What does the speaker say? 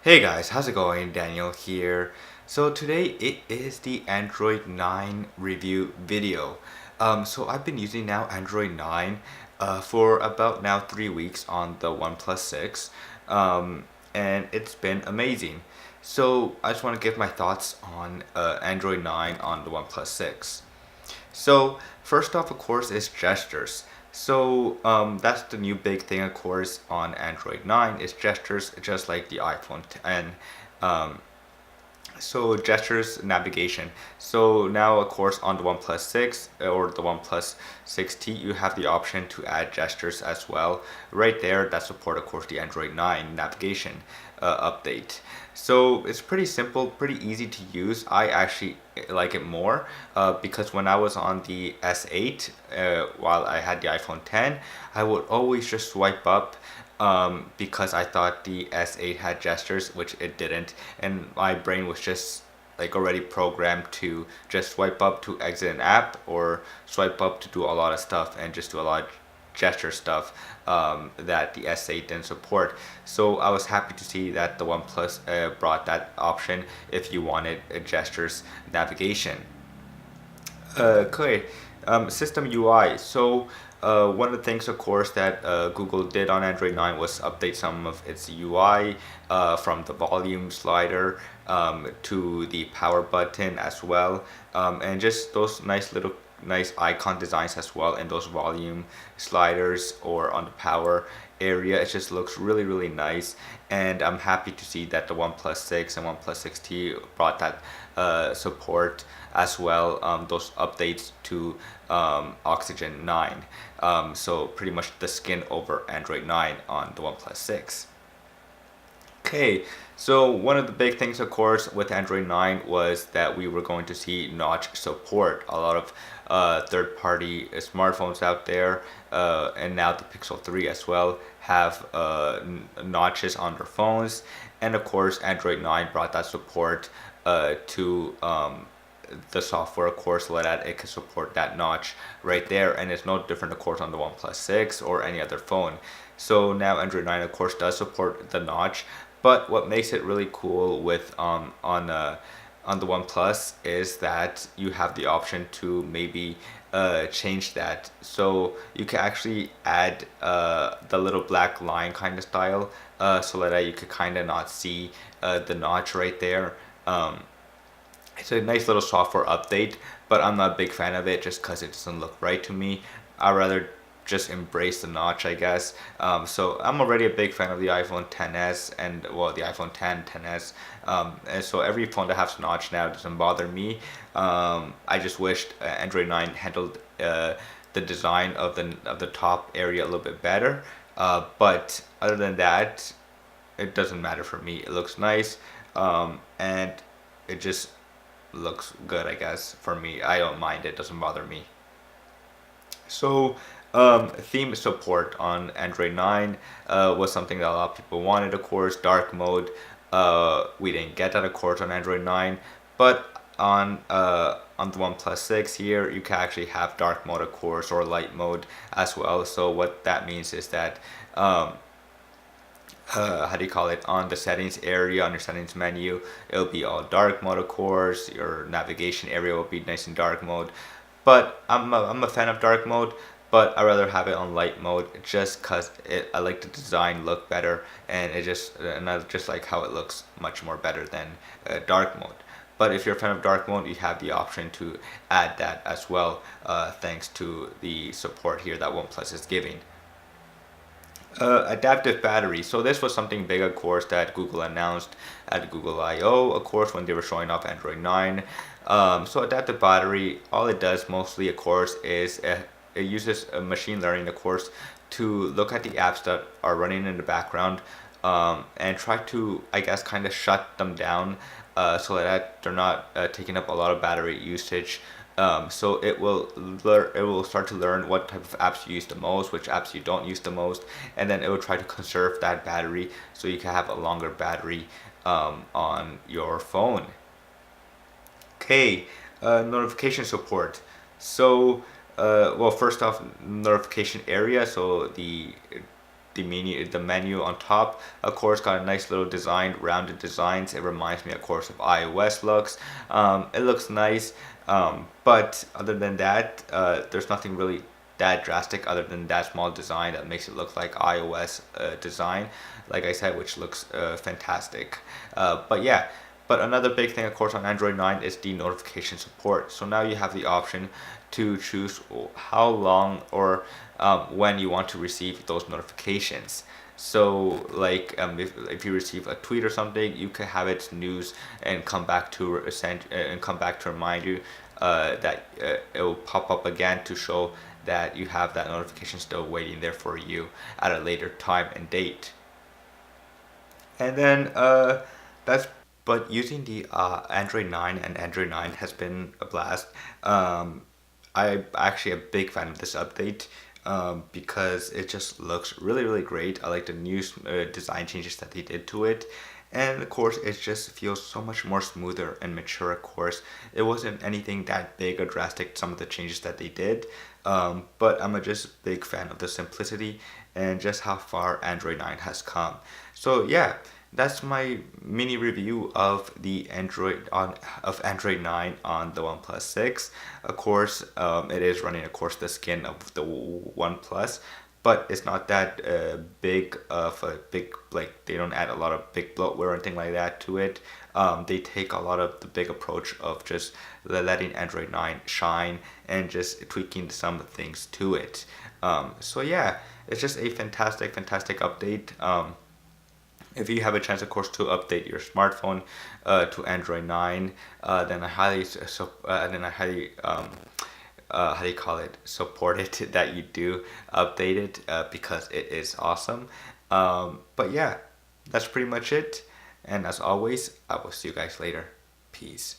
Hey guys, how's it going? Daniel here. So today it is the Android 9 review video. So I've been using now Android 9 for about now 3 weeks on the OnePlus 6, and it's been amazing. So I just want to give my thoughts on Android 9 on the OnePlus 6. So first off, of course, is gestures. So that's the new big thing, of course, on Android 9 is gestures, just like the iPhone 10. Um, so gestures navigation. So now, of course, on the OnePlus 6 or the OnePlus 6T, you have the option to add gestures as well. Right there, that support, of course, the Android 9 navigation update. So it's pretty simple, pretty easy to use. I actually like it more because when I was on the S8, while I had the iPhone 10, I would always just swipe up because I thought the S8 had gestures, which it didn't, and my brain was just like already programmed to just swipe up to exit an app or swipe up to do a lot of stuff and just do a lot of gesture stuff that the S8 didn't support. So I was happy to see that the OnePlus brought that option if you wanted a gestures navigation. Okay, system UI. So one of the things, of course, that Google did on Android 9 was update some of its UI from the volume slider to the power button as well, and just those nice icon designs as well in those volume sliders or on the power area. It just looks really nice, and I'm happy to see that the OnePlus 6 and OnePlus 6T brought that support as well, those updates to Oxygen 9. So pretty much the skin over Android 9 on the OnePlus 6. Okay, so one of the big things, of course, with Android 9 was that we were going to see notch support. A lot of third-party smartphones out there, and now the Pixel 3 as well, have notches on their phones. And of course, Android 9 brought that support to the software, of course, so that it can support that notch right there, and it's no different, of course, on the OnePlus 6 or any other phone. So now Android 9, of course, does support the notch, but what makes it really cool with on the OnePlus is that you have the option to maybe change that, so you can actually add the little black line kind of style, so that you could kind of not see the notch right there. It's a nice little software update, but I'm not a big fan of it just because it doesn't look right to me. I'd rather just embrace the notch, I guess. So I'm already a big fan of the iPhone 10s and, well, the iPhone 10, 10s. And so every phone that has notch now doesn't bother me. I just wished Android 9 handled the design of the top area a little bit better. But other than that, it doesn't matter for me. It looks nice, and it just looks good, I guess. For me, I don't mind, it doesn't bother me. So theme support on Android 9 was something that a lot of people wanted, of course. Dark mode, we didn't get that, of course, on Android 9, but on the OnePlus 6 here, you can actually have dark mode, of course, or light mode as well. So what that means is that how do you call it, on the settings area, on your settings menu, it'll be all dark mode, of course. Your navigation area will be nice in dark mode, but I'm a fan of dark mode, but I rather have it on light mode just because I like the design look better, and I just like how it looks much more better than dark mode. But if you're a fan of dark mode, you have the option to add that as well, thanks to the support here that OnePlus is giving. Adaptive battery. So this was something big, of course, that Google announced at Google I/O, of course, when they were showing off Android 9. So adaptive battery, all it does mostly, of course, is it uses machine learning, of course, to look at the apps that are running in the background, and try to, I guess, kind of shut them down, so that they're not taking up a lot of battery usage. So it will start to learn what type of apps you use the most, which apps you don't use the most, and then it will try to conserve that battery so you can have a longer battery on your phone. Okay, notification support. So well, first off, notification area. So the the menu on top. Of course, got a nice little design, rounded designs. It reminds me, of course, of iOS looks. It looks nice, but other than that, there's nothing really that drastic other than that small design that makes it look like iOS design, like I said, which looks fantastic. But yeah. But another big thing, of course, on Android 9 is the notification support. So now you have the option to choose how long or when you want to receive those notifications. So, like, if you receive a tweet or something, you can have it snooze and come back to remind you that it will pop up again to show that you have that notification still waiting there for you at a later time and date. And then that's but using the Android 9 and Android 9 has been a blast. I'm actually a big fan of this update because it just looks really, really great. I like the new design changes that they did to it. And of course, it just feels so much more smoother and mature, of course. It wasn't anything that big or drastic, some of the changes that they did. But I'm a just big fan of the simplicity and just how far Android 9 has come. So yeah, that's my mini review of the Android 9 on the OnePlus 6. Of course, it is running, of course, the skin of the OnePlus, but it's not that big of a big, like, they don't add a lot of big bloatware or anything like that to it. They take a lot of the big approach of just letting Android 9 shine and just tweaking some things to it. So yeah, it's just a fantastic, fantastic update. If you have a chance, of course, to update your smartphone to Android 9, then I highly how do you call it, support it that you do update it because it is awesome. But yeah, that's pretty much it. And as always, I will see you guys later. Peace.